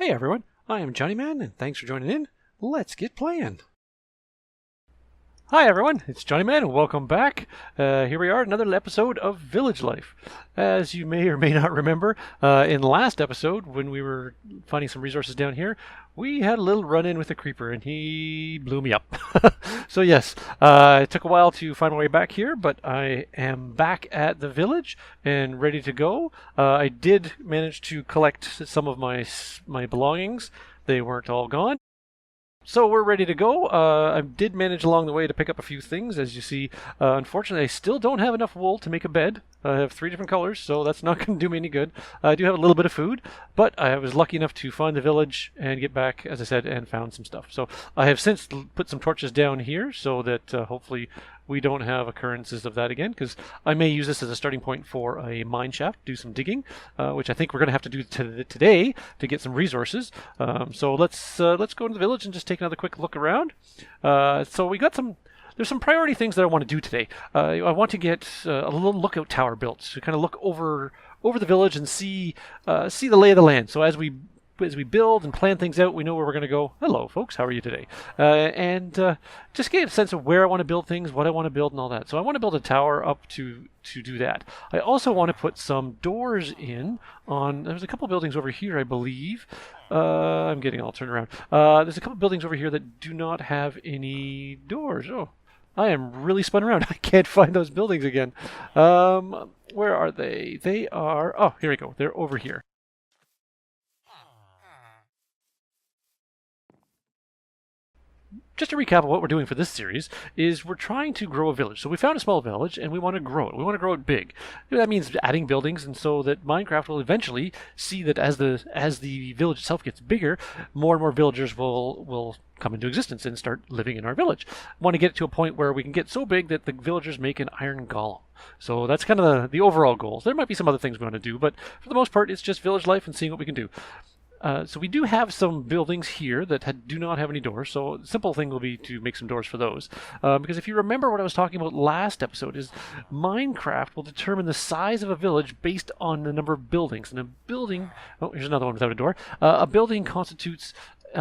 Hey everyone, I am Johnnyman, and thanks for joining in. Let's get playing. Hi everyone, it's Johnnyman, and welcome back. Here we are, another episode of Village Life. As you may or may not remember, in the last episode, when we were finding some resources down here, we had a little run-in with a creeper, and he blew me up. So yes, it took a while to find my way back here, but I am back at the village and ready to go. I did manage to collect some of my belongings. They weren't all gone. So we're ready to go. I did manage along the way to pick up a few things. As you see, unfortunately, I still don't have enough wool to make a bed. I have 3 different colors, so that's not going to do me any good. I do have a little bit of food, but I was lucky enough to find the village and get back, as I said, and found some stuff. So I have since put some torches down here so that hopefully we don't have occurrences of that again, because I may use this as a starting point for a mine shaft, do some digging, which I think we're going to have to do today to get some resources. So let's go to the village and just take another quick look around. So we got there's some priority things that I want to do today. I want to get a little lookout tower built to kind of look over the village and see the lay of the land. So as we build and plan things out, we know where we're going to go. Hello, folks. How are you today? And just get a sense of where I want to build things, what I want to build, and all that. So I want to build a tower up to do that. I also want to put some doors in on... There's a couple buildings over here, I believe. I'm getting all turned around. There's a couple buildings over here that do not have any doors. Oh, I am really spun around. I can't find those buildings again. Where are they? They are... Oh, here we go. They're over here. Just to recap of what we're doing for this series is we're trying to grow a village. So we found a small village and we want to grow it. We want to grow it big. That means adding buildings, and so that Minecraft will eventually see that as the village itself gets bigger, more and more villagers will come into existence and start living in our village. We want to get to a point where we can get so big that the villagers make an Iron Golem. So that's kind of the overall goals. There might be some other things we want to do, but for the most part, it's just village life and seeing what we can do. So we do have some buildings here that do not have any doors, so the simple thing will be to make some doors for those. Because if you remember what I was talking about last episode, is Minecraft will determine the size of a village based on the number of buildings. And a building... Oh, here's another one without a door. A building constitutes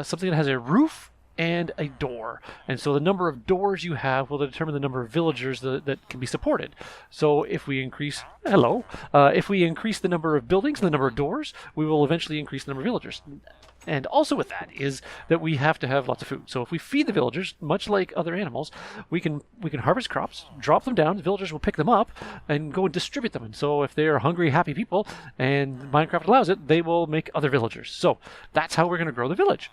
something that has a roof and a door. And so the number of doors you have will determine the number of villagers that can be supported. So if we increase... Hello. If we increase the number of buildings and the number of doors, we will eventually increase the number of villagers. And also with that is that we have to have lots of food. So if we feed the villagers, much like other animals, we can harvest crops, drop them down, the villagers will pick them up, and go and distribute them. And so if they are hungry, happy people, and Minecraft allows it, they will make other villagers. So that's how we're going to grow the village.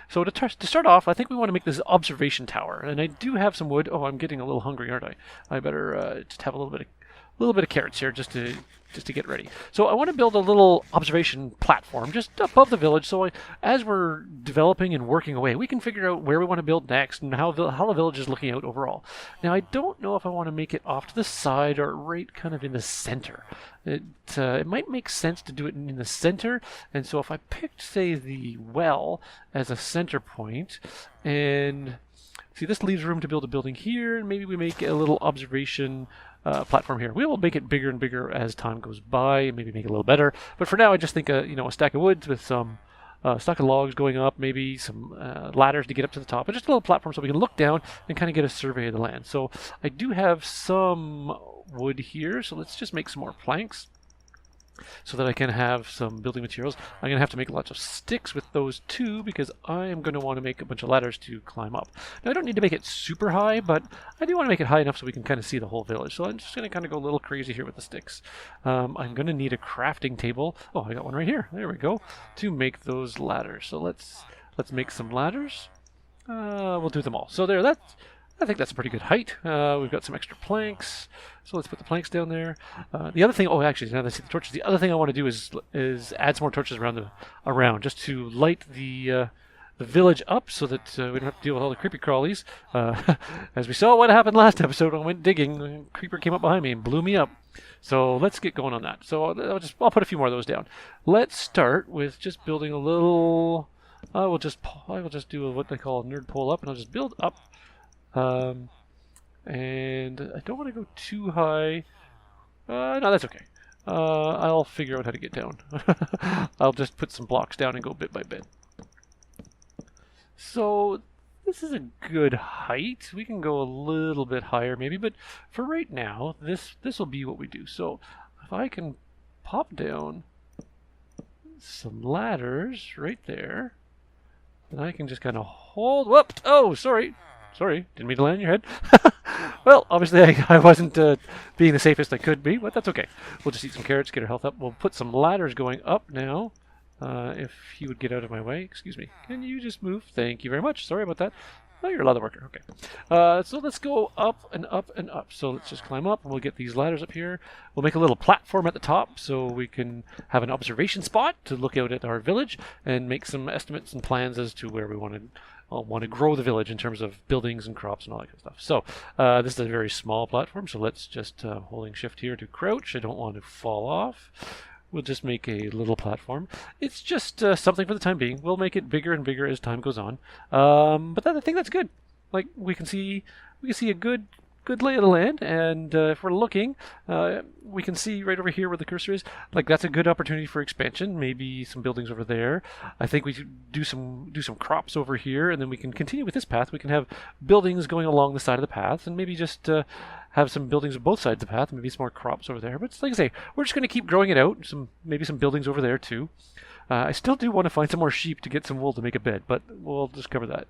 So to start off, I think we want to make this observation tower. And I do have some wood. Oh, I'm getting a little hungry, aren't I? I better just have a little bit of carrots here just to get ready. So I want to build a little observation platform just above the village, so as we're developing and working away, we can figure out where we want to build next and how the village is looking out overall. Now, I don't know if I want to make it off to the side or right kind of in the center. It might make sense to do it in the center, and so if I picked, say, the well as a center point, and see, this leaves room to build a building here, and maybe we make a little observation platform here. We will make it bigger and bigger as time goes by, maybe make it a little better. But for now, I just think a stack of wood with some stack of logs going up, maybe some ladders to get up to the top, and just a little platform so we can look down and kind of get a survey of the land. So I do have some wood here, so let's just make some more planks so that I can have some building materials. I'm going to have to make lots of sticks with those too, because I am going to want to make a bunch of ladders to climb up. Now, I don't need to make it super high, but I do want to make it high enough so we can kind of see the whole village. So I'm just going to kind of go a little crazy here with the sticks. I'm going to need a crafting table. Oh, I got one right here. There we go. To make those ladders. So let's make some ladders. We'll do them all. So there, I think that's a pretty good height. We've got some extra planks, so let's put the planks down there. The other thing, oh, actually, now that I see the torches, the other thing I want to do is add some more torches around just to light the village up, so that we don't have to deal with all the creepy crawlies. As we saw what happened last episode, when I went digging, a creeper came up behind me and blew me up. So let's get going on that. So I'll put a few more of those down. Let's start with just building a little. I will just do what they call a nerd pull up, and I'll just build up. And I don't want to go too high. No, that's okay. I'll figure out how to get down. I'll just put some blocks down and go bit by bit. So this is a good height. We can go a little bit higher maybe, but for right now, this will be what we do. So if I can pop down some ladders right there, then I can just kind of hold. Whoop! Oh, sorry. Sorry, didn't mean to land on your head. Well, obviously I wasn't being the safest I could be, but that's okay. We'll just eat some carrots, get our health up. We'll put some ladders going up now. If you would get out of my way. Excuse me. Can you just move? Thank you very much. Sorry about that. Oh, you're a leather worker. Okay. So let's go up and up and up. So let's just climb up and we'll get these ladders up here. We'll make a little platform at the top so we can have an observation spot to look out at our village and make some estimates and plans as to where we want to grow the village in terms of buildings and crops and all that kind of stuff. So this is a very small platform. So let's just holding shift here to crouch. I don't want to fall off. We'll just make a little platform. It's just something for the time being. We'll make it bigger and bigger as time goes on. But I think that's good. Like we can see a good lay of the land, and if we're looking, we can see right over here where the cursor is. Like that's a good opportunity for expansion. Maybe some buildings over there. I think we should do some crops over here, and then we can continue with this path. We can have buildings going along the side of the path, and maybe just have some buildings on both sides of the path, maybe some more crops over there. But like I say, we're just going to keep growing it out. Maybe some buildings over there too. I still do want to find some more sheep to get some wool to make a bed, but we'll just cover that.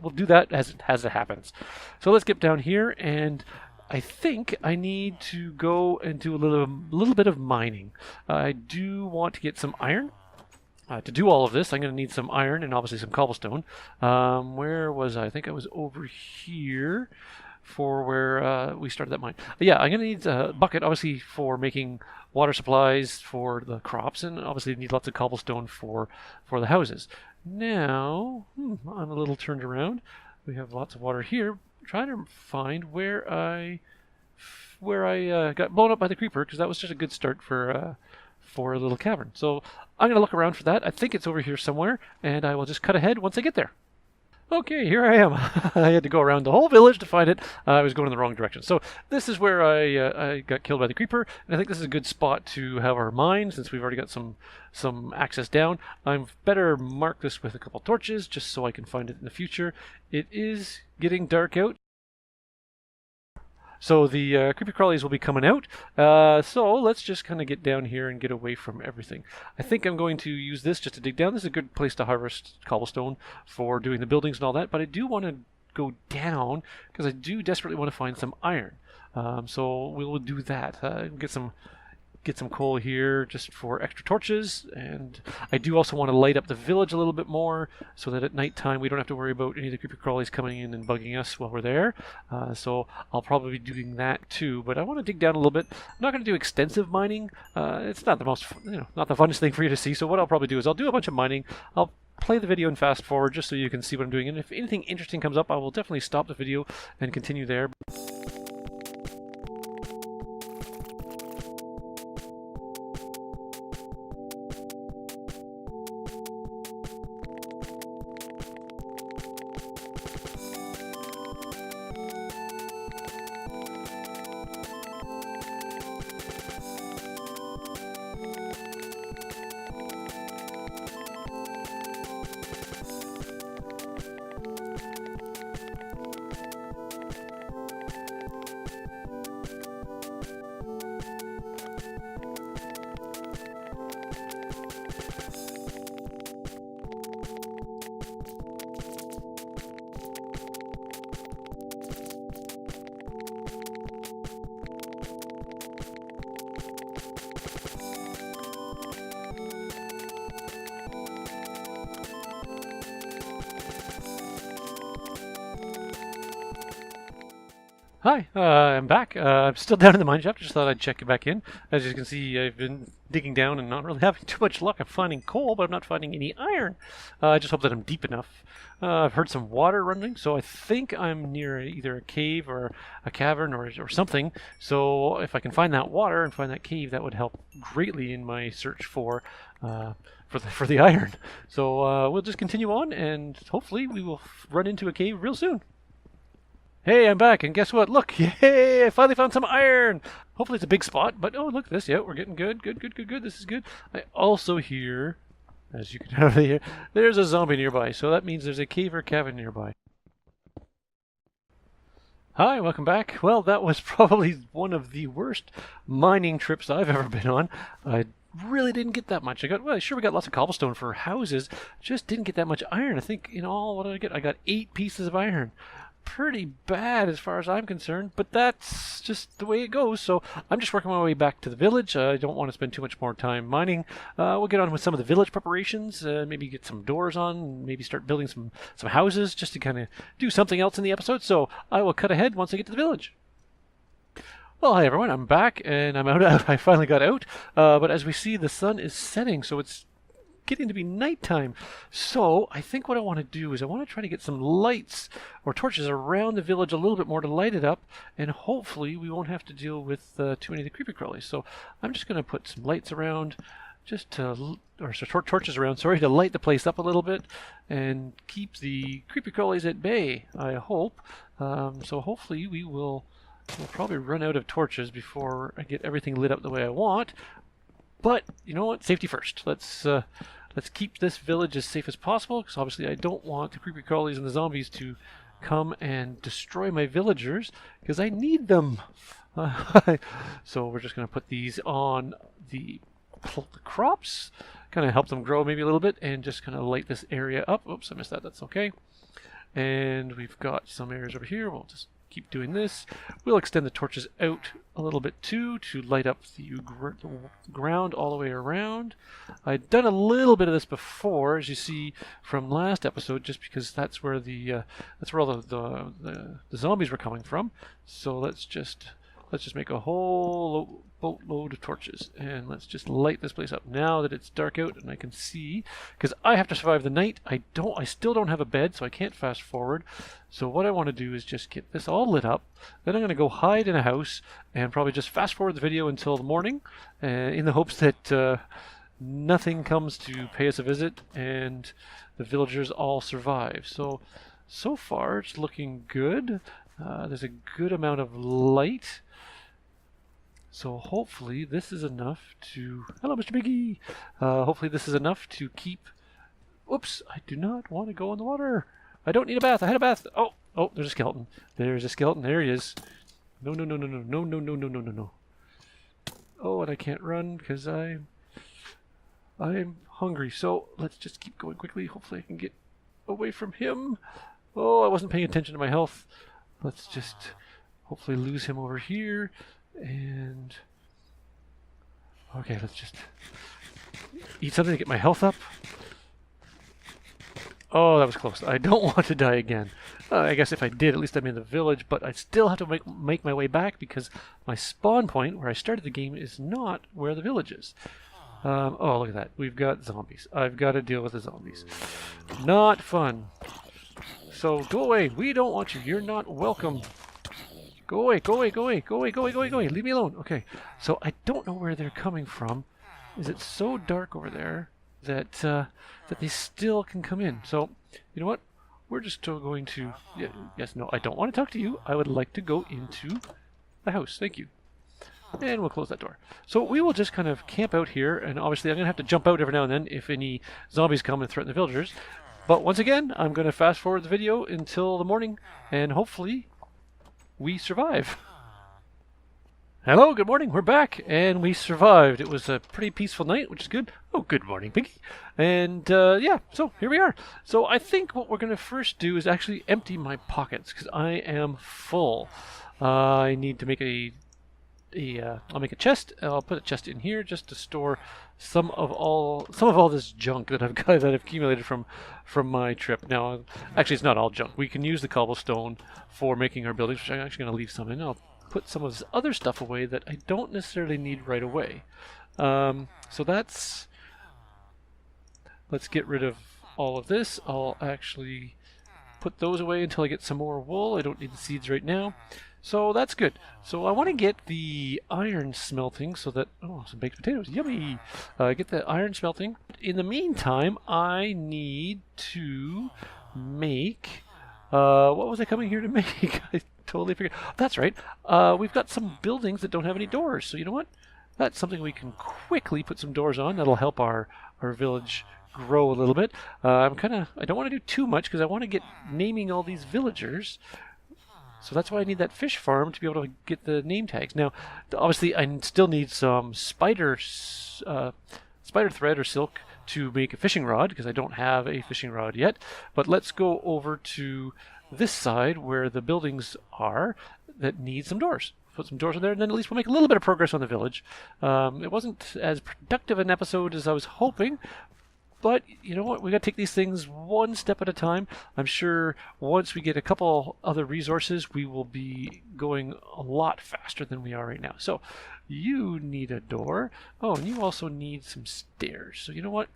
We'll do that as it happens. So let's get down here, and I think I need to go and do a little bit of mining. I do want to get some iron. To do all of this, I'm going to need some iron and obviously some cobblestone. Where was I? I think I was over here for where we started that mine. But yeah, I'm going to need a bucket, obviously, for making water supplies for the crops, and obviously need lots of cobblestone for the houses. Now, I'm a little turned around. We have lots of water here. I'm trying to find where I got blown up by the creeper, because that was just a good start for a little cavern. So I'm going to look around for that. I think it's over here somewhere, and I will just cut ahead once I get there. Okay, here I am. I had to go around the whole village to find it. I was going in the wrong direction. So this is where I got killed by the creeper, and I think this is a good spot to have our mine, since we've already got some access down. I'm better mark this with a couple torches, just so I can find it in the future. It is getting dark out, so the creepy crawlies will be coming out. So let's just kind of get down here and get away from everything. I think I'm going to use this just to dig down. This is a good place to harvest cobblestone for doing the buildings and all that, but I do want to go down because I do desperately want to find some iron. So we will do that. Get some coal here just for extra torches, and I do also want to light up the village a little bit more so that at night time we don't have to worry about any of the creepy crawlies coming in and bugging us while we're there. So I'll probably be doing that too, but I want to dig down a little bit. I'm not going to do extensive mining. It's not the most, not the funnest thing for you to see. So what I'll probably do is I'll do a bunch of mining. I'll play the video and fast forward just so you can see what I'm doing, and if anything interesting comes up, I will definitely stop the video and continue there. Hi, I'm back. I'm still down in the mine shaft. Just thought I'd check back in. As you can see, I've been digging down and not really having too much luck. I'm finding coal, but I'm not finding any iron. I just hope that I'm deep enough. I've heard some water running, so I think I'm near either a cave or a cavern or something. So if I can find that water and find that cave, that would help greatly in my search for the iron. So we'll just continue on, and hopefully we will run into a cave real soon. Hey, I'm back, and guess what? Look, yay! I finally found some iron. Hopefully it's a big spot, but oh, look at this. Yeah, we're getting good, good, good, good, good. This is good. I also hear, as you can hardly hear, there's a zombie nearby, so that means there's a cave or cabin nearby. Hi, welcome back. Well, that was probably one of the worst mining trips I've ever been on. I really didn't get that much. Well, sure, we got lots of cobblestone for houses, just didn't get that much iron. I think in all, what did I get? I got 8 pieces of iron. Pretty bad as far as I'm concerned, but that's just the way it goes. So I'm just working my way back to the village. I don't want to spend too much more time mining. We'll get on with some of the village preparations, maybe get some doors on, maybe start building some houses just to kind of do something else in the episode. So I will cut ahead once I get to the village. Well, hi everyone, I'm back and I'm out. I finally got out, but as we see, the sun is setting, so it's getting to be nighttime. So I think what I want to do is I want to try to get some lights or torches around the village a little bit more to light it up, and hopefully we won't have to deal with too many of the creepy crawlies. So I'm just going to put some lights around, just to, or torches around, sorry, to light the place up a little bit and keep the creepy crawlies at bay, I hope. So hopefully we'll probably run out of torches before I get everything lit up the way I want. But you know what? Safety first. Let's keep this village as safe as possible, because obviously I don't want the creepy crawlies and the zombies to come and destroy my villagers, because I need them. So we're just going to put these on the crops, kind of help them grow maybe a little bit, and just kind of light this area up. Oops, I missed that. That's okay. And we've got some areas over here. We'll just keep doing this. We'll extend the torches out a little bit too to light up the ground all the way around. I'd done a little bit of this before, as you see from last episode, just because that's where all the zombies were coming from. So let's just make a whole boatload of torches, and let's just light this place up now that it's dark out and I can see, because I have to survive the night. I still don't have a bed, so I can't fast forward. So what I want to do is just get this all lit up. Then I'm going to go hide in a house and probably just fast forward the video until the morning, in the hopes that nothing comes to pay us a visit and the villagers all survive. So far it's looking good. There's a good amount of light. So hopefully this is enough to... Hello, Mr. Biggie! Hopefully this is enough to keep... Oops, I do not want to go in the water. I don't need a bath. I had a bath. Oh, there's a skeleton. There's a skeleton. There he is. No. Oh, and I can't run because I'm hungry. So let's just keep going quickly. Hopefully I can get away from him. Oh, I wasn't paying attention to my health. Let's just hopefully lose him over here. And okay, let's just eat something to get my health up. Oh, that was close. I don't want to die again. I guess if I did, at least I'm in the village, but I still have to make my way back because my spawn point, where I started the game, is not where the village is. Oh, look at that. We've got zombies. I've got to deal with the zombies. Not fun. So go away. We don't want you. You're not welcome. Go away, go away, go away, go away, go away, go away, go away. Leave me alone. Okay, so I don't know where they're coming from. Is it so dark over there that that they still can come in? So, you know what? We're just still going to... Yes, no, I don't want to talk to you. I would like to go into the house. Thank you. And we'll close that door. So we will just kind of camp out here, and obviously I'm going to have to jump out every now and then if any zombies come and threaten the villagers. But once again, I'm going to fast forward the video until the morning, and hopefully we survive. Hello, good morning. We're back, and we survived. It was a pretty peaceful night, which is good. Oh, good morning, Piggy. And yeah, so here we are. So I think what we're going to first do is actually empty my pockets, because I am full. I need to make I'll make a chest. I'll put a chest in here just to store some of all this junk that I've got that I've accumulated from my trip. Now, actually, it's not all junk. We can use the cobblestone for making our buildings, which I'm actually going to leave some in. I'll put some of this other stuff away that I don't necessarily need right away. So let's get rid of all of this. I'll actually put those away until I get some more wool. I don't need the seeds right now. So that's good. So I want to get the iron smelting so that... Oh, some baked potatoes. Yummy! Get the iron smelting. In the meantime, I need to make... what was I coming here to make? totally forget. That's right. We've got some buildings that don't have any doors. So you know what? That's something we can quickly put some doors on. That'll help our village grow a little bit. I don't want to do too much because I want to get naming all these villagers. So that's why I need that fish farm to be able to get the name tags. Now, obviously, I still need some spider thread or silk to make a fishing rod because I don't have a fishing rod yet. But let's go over to this side where the buildings are that need some doors. Put some doors in there, and then at least we'll make a little bit of progress on the village. It wasn't as productive an episode as I was hoping, but you know what? We got to take these things one step at a time. I'm sure once we get a couple other resources, we will be going a lot faster than we are right now. So you need a door. Oh, and you also need some stairs. So you know what?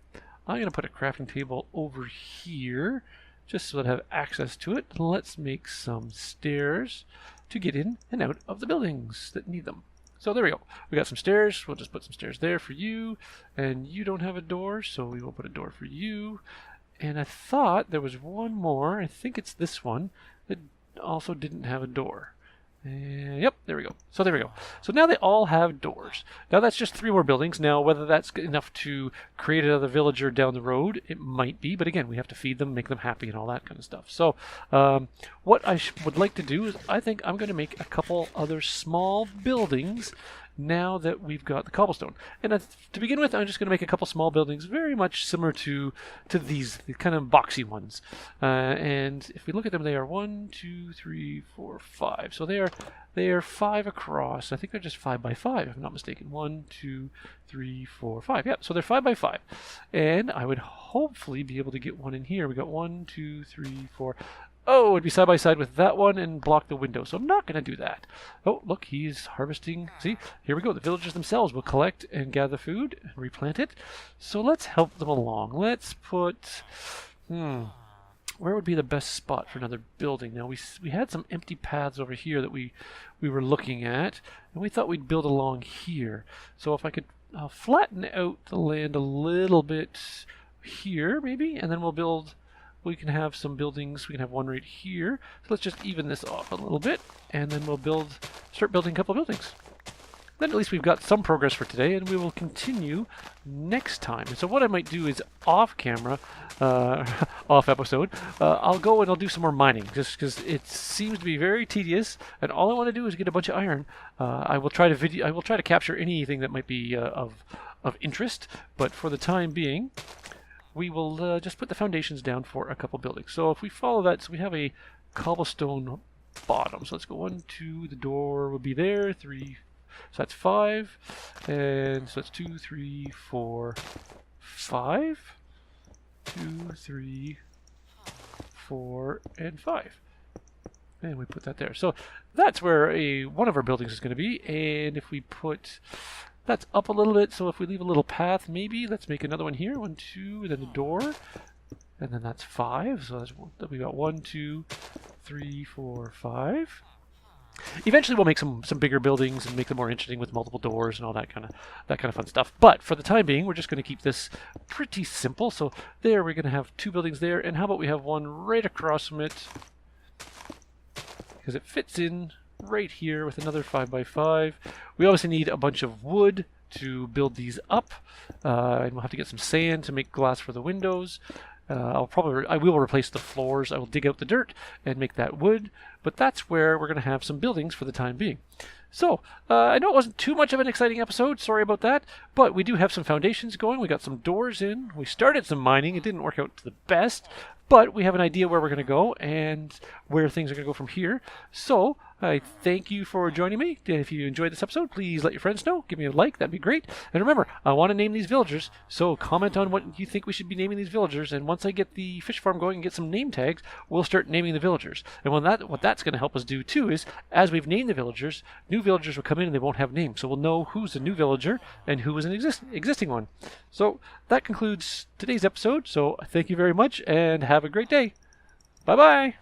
I'm going to put a crafting table over here just so that I have access to it. Let's make some stairs to get in and out of the buildings that need them. So there we go. We got some stairs. We'll just put some stairs there for you. And you don't have a door, so we will put a door for you. And I thought there was one more. I think it's this one that also didn't have a door. Yep, there we go. So there we go. So now they all have doors. Now that's just 3 more buildings. Now whether that's enough to create another villager down the road, it might be. But again, we have to feed them, make them happy, and all that kind of stuff. So what I would like to do is I think I'm going to make a couple other small buildings now that we've got the cobblestone. And to begin with, I'm just going to make a couple small buildings very much similar to these kind of boxy ones. And if we look at them, they are 1, 2, 3, 4, 5. So they are 5 across. I think they're just 5 by 5, if I'm not mistaken. 1, 2, 3, 4, 5. Yeah, so they're 5 by 5. And I would hopefully be able to get one in here. We got 1, 2, 3, 4. Oh, it'd be side by side with that one and block the window. So I'm not going to do that. Oh, look, he's harvesting. See, here we go. The villagers themselves will collect and gather food and replant it. So let's help them along. Let's put, where would be the best spot for another building? Now, we had some empty paths over here that we were looking at, and we thought we'd build along here. So if I could flatten out the land a little bit here, maybe, and then we can have some buildings. We can have one right here. So let's just even this off a little bit, and then we'll start building a couple buildings. Then at least we've got some progress for today, and we will continue next time. And so what I might do is off camera, off episode, I'll go and I'll do some more mining, just because it seems to be very tedious, and all I want to do is get a bunch of iron. I will try to capture anything that might be of interest, but for the time being, we will just put the foundations down for a couple buildings. So if we follow that, so we have a cobblestone bottom. So let's go 1, 2, the door will be there, 3, so that's 5, and so that's 2, 3, 4, 5, 2, 3, 4, and 5. And we put that there. So that's where one of our buildings is going to be, and if we put that's up a little bit, so if we leave a little path, maybe let's make another one here. 1, 2, then the door, and then that's 5. So we got 1, 2, 3, 4, 5. Eventually, we'll make some bigger buildings and make them more interesting with multiple doors and all that kind of fun stuff. But for the time being, we're just going to keep this pretty simple. So there, we're going to have 2 buildings there, and how about we have one right across from it, because it fits in right here with another 5 by 5. We obviously need a bunch of wood to build these up, and we'll have to get some sand to make glass for the windows. I will replace the floors. I will dig out the dirt and make that wood, but that's where we're going to have some buildings for the time being. So, I know it wasn't too much of an exciting episode, sorry about that, but we do have some foundations going. We got some doors in. We started some mining. It didn't work out to the best, but we have an idea where we're going to go and where things are going to go from here. So, I thank you for joining me. If you enjoyed this episode, please let your friends know. Give me a like, that'd be great. And remember, I want to name these villagers, so comment on what you think we should be naming these villagers, and once I get the fish farm going and get some name tags, we'll start naming the villagers. And what that's going to help us do too is, as we've named the villagers, new villagers will come in and they won't have names, so we'll know who's a new villager and who is an existing one. So that concludes today's episode, so thank you very much and have a great day. Bye-bye!